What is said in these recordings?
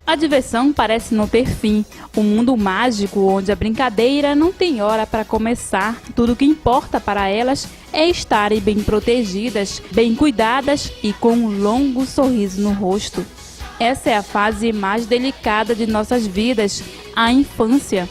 A diversão parece não ter fim, um mundo mágico onde a brincadeira não tem hora para começar. Tudo o que importa para elas é estarem bem protegidas, bem cuidadas e com um longo sorriso no rosto. Essa é a fase mais delicada de nossas vidas, a infância.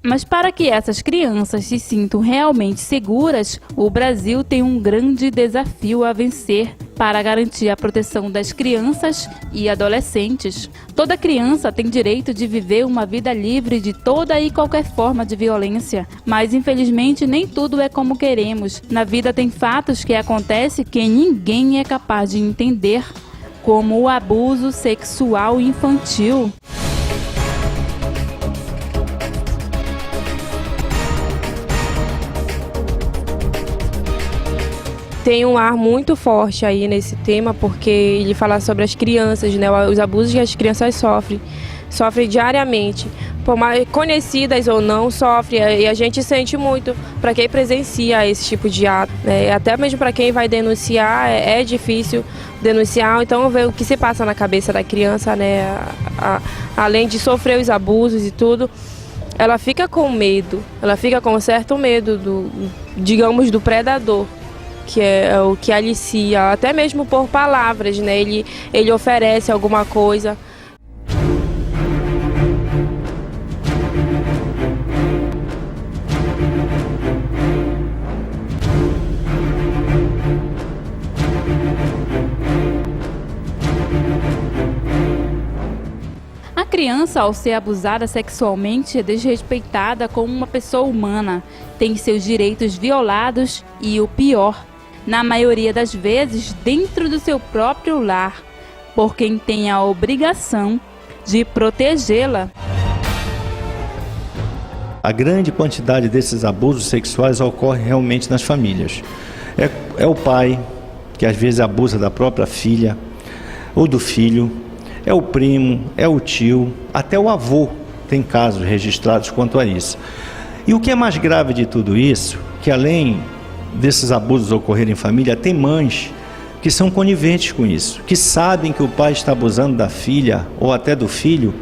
Mas para que essas crianças se sintam realmente seguras, o Brasil tem um grande desafio a vencer para garantir a proteção das crianças e adolescentes. Toda criança tem direito de viver uma vida livre de toda e qualquer forma de violência, mas infelizmente nem tudo é como queremos. Na vida tem fatos que acontecem que ninguém é capaz de entender, como o abuso sexual infantil. Tem um ar muito forte aí nesse tema, porque ele fala sobre as crianças, né, os abusos que as crianças sofrem diariamente, por mais conhecidas ou não, sofrem, e a gente sente muito para quem presencia esse tipo de ato, né, até mesmo para quem vai denunciar, é difícil denunciar, então ver o que se passa na cabeça da criança, né, além de sofrer os abusos e tudo, ela fica com medo, ela fica com um certo medo digamos, do predador, que é o que alicia, até mesmo por palavras, né? Ele oferece alguma coisa. A criança, ao ser abusada sexualmente, é desrespeitada como uma pessoa humana, tem seus direitos violados e, o pior, na maioria das vezes, dentro do seu próprio lar, por quem tem a obrigação de protegê-la. A grande quantidade desses abusos sexuais ocorre realmente nas famílias. É o pai, que às vezes abusa da própria filha ou do filho, é o primo, é o tio, até o avô tem casos registrados quanto a isso. E o que é mais grave de tudo isso, que além desses abusos ocorrerem em família, tem mães que são coniventes com isso, que sabem que o pai está abusando da filha ou até do filho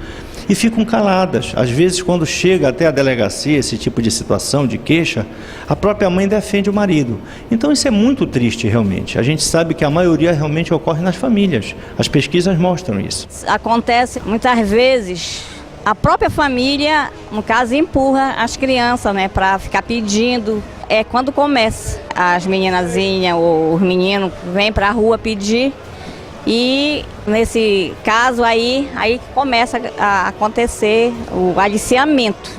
e ficam caladas. Às vezes, quando chega até a delegacia esse tipo de situação, de queixa, a própria mãe defende o marido. Então isso é muito triste realmente. A gente sabe que a maioria realmente ocorre nas famílias. As pesquisas mostram isso. Acontece muitas vezes, a própria família, no caso, empurra as crianças, né, para ficar pedindo. É quando começa, as meninazinhas ou os meninos vêm para a rua pedir e nesse caso aí começa a acontecer o aliciamento.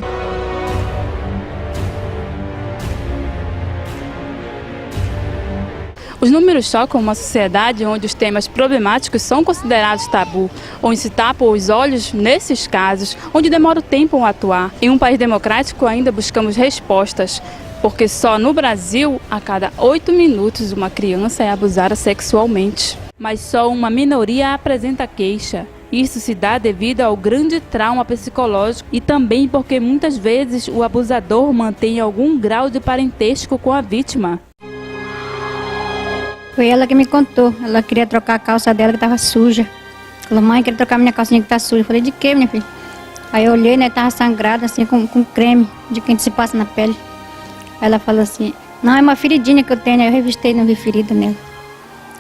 Os números chocam uma sociedade onde os temas problemáticos são considerados tabu, onde se tapam os olhos nesses casos, onde demora o tempo a atuar. Em um país democrático ainda buscamos respostas, porque só no Brasil, a cada 8 minutos, uma criança é abusada sexualmente. Mas só uma minoria apresenta queixa. Isso se dá devido ao grande trauma psicológico e também porque muitas vezes o abusador mantém algum grau de parentesco com a vítima. Foi ela que me contou, ela queria trocar a calça dela que estava suja. Falou, mãe, queria trocar minha calcinha que está suja. Eu falei, de quê, minha filha? Aí eu olhei, né, estava sangrada assim com creme de quem se passa na pele. Aí ela falou assim, não, é uma feridinha que eu tenho. Aí eu revistei, não vi ferida nela.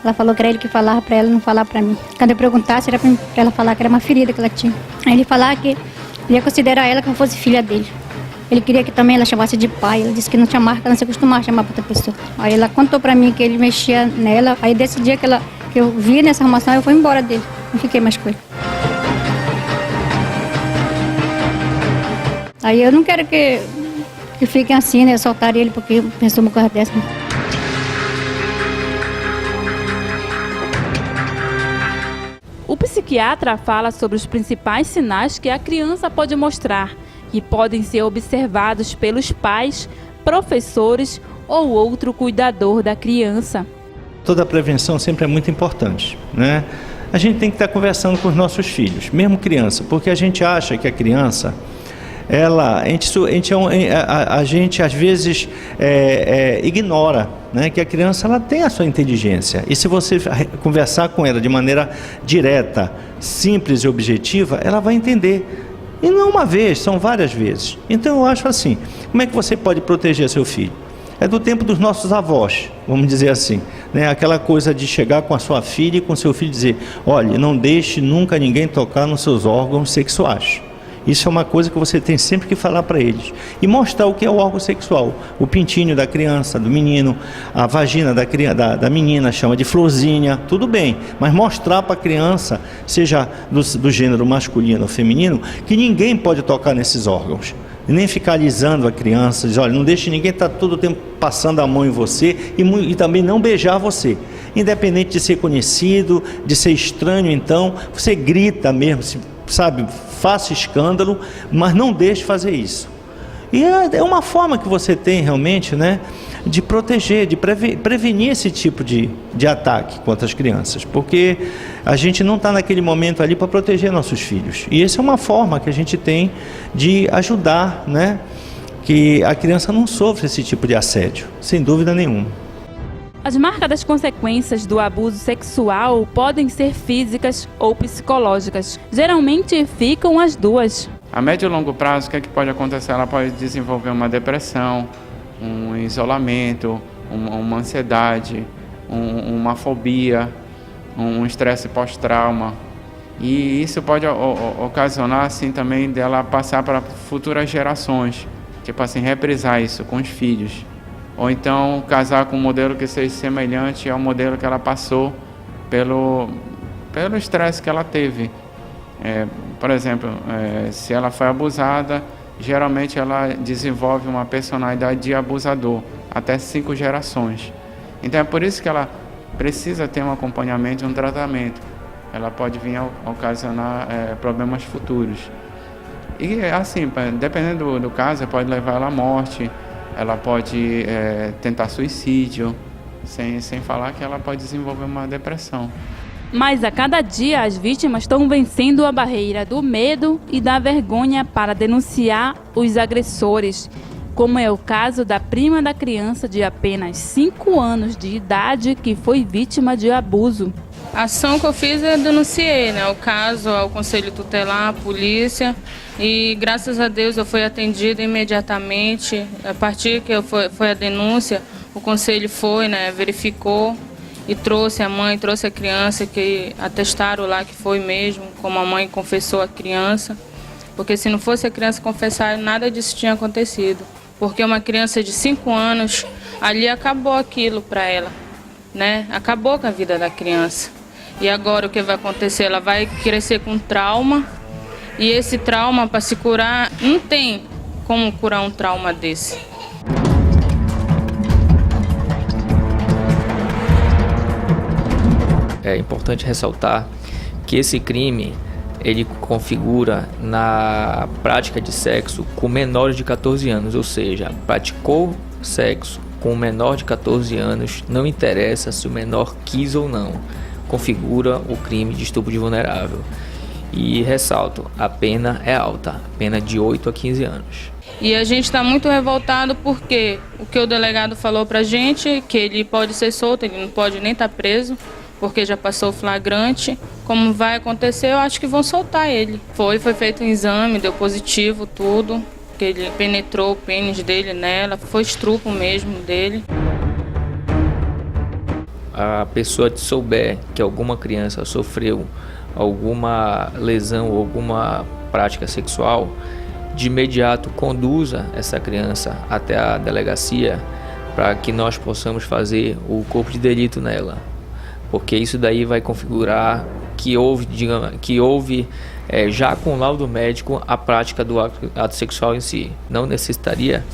Ela falou que era ele que falava para ela, não falar para mim. Quando eu perguntasse, era para ela falar que era uma ferida que ela tinha. Aí ele falava que ele ia considerar ela como fosse filha dele. Ele queria que também ela chamasse de pai. Ela disse que não chamava, que ela não se acostumava a chamar para outra pessoa. Aí ela contou para mim que ele mexia nela. Aí desse dia que eu vi nessa armação, eu fui embora dele. Não fiquei mais com ele. Aí eu não quero que fiquem assim, né? Soltar ele porque pensou uma coisa dessa. Né? O psiquiatra fala sobre os principais sinais que a criança pode mostrar, que podem ser observados pelos pais, professores ou outro cuidador da criança. Toda a prevenção sempre é muito importante, né? A gente tem que estar conversando com os nossos filhos, mesmo criança, porque a gente acha que a criança a gente às vezes ignora, né, que a criança ela tem a sua inteligência, e se você conversar com ela de maneira direta, simples e objetiva, ela vai entender. E não uma vez, são várias vezes. Então eu acho assim, como é que você pode proteger seu filho? É do tempo dos nossos avós, vamos dizer assim, né? Aquela coisa de chegar com a sua filha e com seu filho e dizer: olha, não deixe nunca ninguém tocar nos seus órgãos sexuais. Isso é uma coisa que você tem sempre que falar para eles. E mostrar o que é o órgão sexual. O pintinho da criança, do menino, a vagina da menina, chama de florzinha, tudo bem. Mas mostrar para a criança, seja do gênero masculino ou feminino, que ninguém pode tocar nesses órgãos. E nem ficar alisando a criança, dizer: olha, não deixe ninguém estar todo o tempo passando a mão em você e também não beijar você. Independente de ser conhecido, de ser estranho, então, você grita mesmo, sabe, faça escândalo, mas não deixe fazer isso. E é uma forma que você tem realmente, né, de proteger, de prevenir esse tipo de ataque contra as crianças, porque a gente não está naquele momento ali para proteger nossos filhos. E essa é uma forma que a gente tem de ajudar, né, que a criança não sofra esse tipo de assédio, sem dúvida nenhuma. As marcadas consequências do abuso sexual podem ser físicas ou psicológicas. Geralmente ficam as duas. A médio e longo prazo, o que é que pode acontecer? Ela pode desenvolver uma depressão, um isolamento, uma ansiedade, uma fobia, um estresse pós-trauma. E isso pode ocasionar, assim, também dela passar para futuras gerações. Tipo assim, reprisar isso com os filhos. Ou então casar com um modelo que seja semelhante ao modelo que ela passou pelo estresse que ela teve. Por exemplo, se ela foi abusada, geralmente ela desenvolve uma personalidade de abusador, até 5 gerações. Então é por isso que ela precisa ter um acompanhamento e um tratamento. Ela pode vir a ocasionar problemas futuros. E assim, dependendo do caso, pode levar ela à morte, ela pode tentar suicídio, sem falar que ela pode desenvolver uma depressão. Mas a cada dia as vítimas estão vencendo a barreira do medo e da vergonha para denunciar os agressores, como é o caso da prima da criança de apenas 5 anos de idade que foi vítima de abuso. A ação que eu fiz, eu denunciei, né, o caso ao Conselho Tutelar, à polícia, e graças a Deus eu fui atendida imediatamente. A partir que foi a denúncia, o Conselho foi, né, verificou e trouxe a mãe, trouxe a criança, que atestaram lá que foi mesmo, como a mãe confessou a criança, porque se não fosse a criança confessar, nada disso tinha acontecido. Porque uma criança de 5 anos, ali acabou aquilo para ela, né? Acabou com a vida da criança. E agora o que vai acontecer? Ela vai crescer com trauma, e esse trauma, para se curar, não tem como curar um trauma desse. É importante ressaltar que esse crime, ele configura na prática de sexo com menores de 14 anos, ou seja, praticou sexo com um menor de 14 anos, não interessa se o menor quis ou não, configura o crime de estupro de vulnerável. E ressalto, a pena é alta, a pena de 8 a 15 anos. E a gente está muito revoltado porque o que o delegado falou pra gente, que ele pode ser solto, ele não pode nem estar preso, porque já passou o flagrante. Como vai acontecer, eu acho que vão soltar ele. Foi feito um exame, deu positivo, tudo, que ele penetrou o pênis dele nela, foi estupro mesmo dele. A pessoa que souber que alguma criança sofreu alguma lesão ou alguma prática sexual, de imediato conduza essa criança até a delegacia para que nós possamos fazer o corpo de delito nela. Porque isso daí vai configurar que houve já com o laudo médico a prática do ato sexual em si. Não necessitaria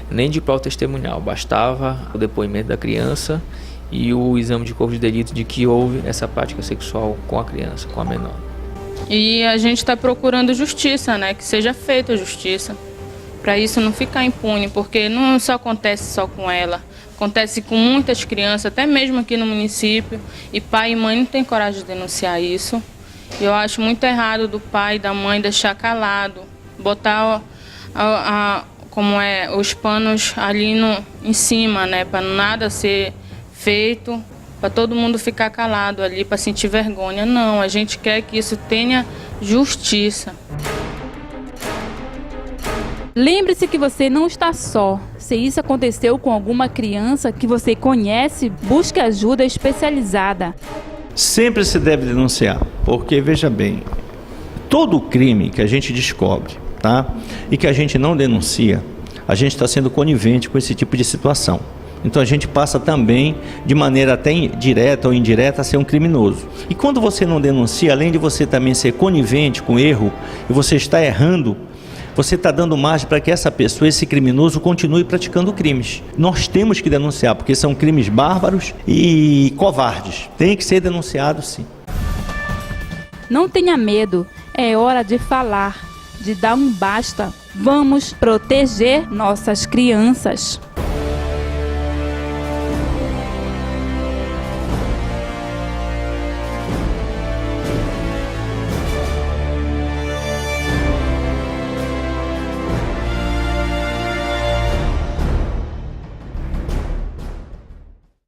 nem de prova testemunhal, bastava o depoimento da criança e o exame de corpo de delito de que houve essa prática sexual com a criança, com a menor. E a gente está procurando justiça, né? Que seja feita justiça, para isso não ficar impune, porque não só acontece só com ela, acontece com muitas crianças, até mesmo aqui no município, e pai e mãe não tem coragem de denunciar isso. Eu acho muito errado do pai e da mãe deixar calado, botar como os panos ali em cima, né, para nada ser feito, para todo mundo ficar calado ali, para sentir vergonha. Não, a gente quer que isso tenha justiça. Lembre-se que você não está só. Se isso aconteceu com alguma criança que você conhece, busque ajuda especializada. Sempre se deve denunciar, porque, veja bem, todo crime que a gente descobre, tá, e que a gente não denuncia, a gente está sendo conivente com esse tipo de situação. Então a gente passa também, de maneira até direta ou indireta, a ser um criminoso. E quando você não denuncia, além de você também ser conivente com o erro, e você está errando, você está dando margem para que essa pessoa, esse criminoso, continue praticando crimes. Nós temos que denunciar, porque são crimes bárbaros e covardes. Tem que ser denunciado, sim. Não tenha medo, é hora de falar, de dar um basta. Vamos proteger nossas crianças.